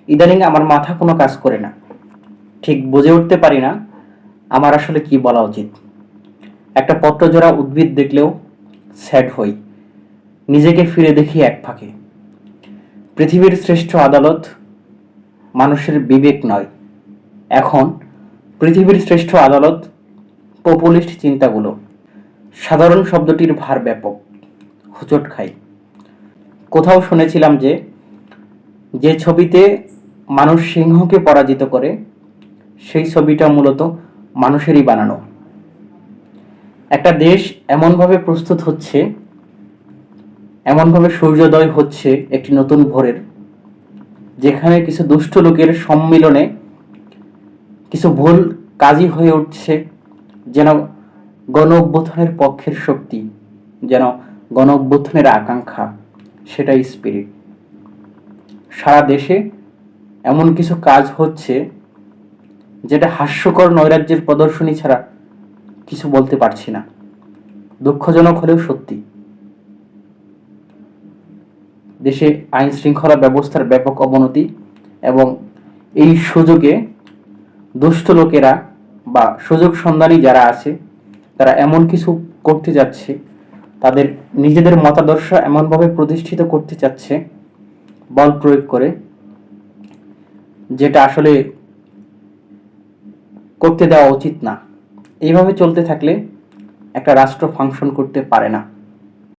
ইদানিং আমার মাথা কোনো কাজ করে না, ঠিক বুঝে উঠতে পারি না আমার আসলে কি বলা উচিত। একটা পত্রজোড়া উদ্ভিদ দেখলেও স্যাড হই, নিজেকে ফিরে দেখি এক ফাঁকে। পৃথিবীর শ্রেষ্ঠ আদালত মানুষের বিবেক নয়, এখন পৃথিবীর শ্রেষ্ঠ আদালত পপুলিস্ট চিন্তাগুলো। সাধারণ শব্দটির ভার ব্যাপক, হোঁচট খাই। কোথাও শুনেছিলাম যে যে ছবিতে মানুষ সিংহকে পরাজিত করে সেই ছবিটা মূলত মানুষেরই বানানো। একটা দেশ এমনভাবে প্রস্তুত হচ্ছে, এমনভাবে সূর্যোদয় হচ্ছে একটি নতুন ভোরের, যেখানে কিছু দুষ্ট লোকের সম্মিলনে কিছু ভুল কাজই হয়ে উঠছে যেন গণ অভ্যুত্থানের পক্ষের শক্তি, যেন গণ অভ্যুত্থানের আকাঙ্ক্ষা, সেটাই স্পিরিট। সারা দেশে এমন কিছু কাজ হচ্ছে যেটা হাস্যকর নৈরাজ্যের প্রদর্শনী ছাড়া কিছু বলতে পারছি না। দুঃখজনক হলেও সত্যি। দেশে আইন শৃঙ্খলা ব্যবস্থার ব্যাপক অবনতি, এবং এই সুযোগে দুষ্ট লোকেরা বা সুযোগ সন্ধানী যারা আছে তারা এমন কিছু করতে যাচ্ছে, তাদের নিজেদের মতাদর্শ এমনভাবে প্রতিষ্ঠিত করতে চাচ্ছে বল প্রয়োগ করে, যেটা আসলে করতে দেওয়া উচিত না। এইভাবে চলতে থাকলে একটা রাষ্ট্র ফাংশন করতে পারে না।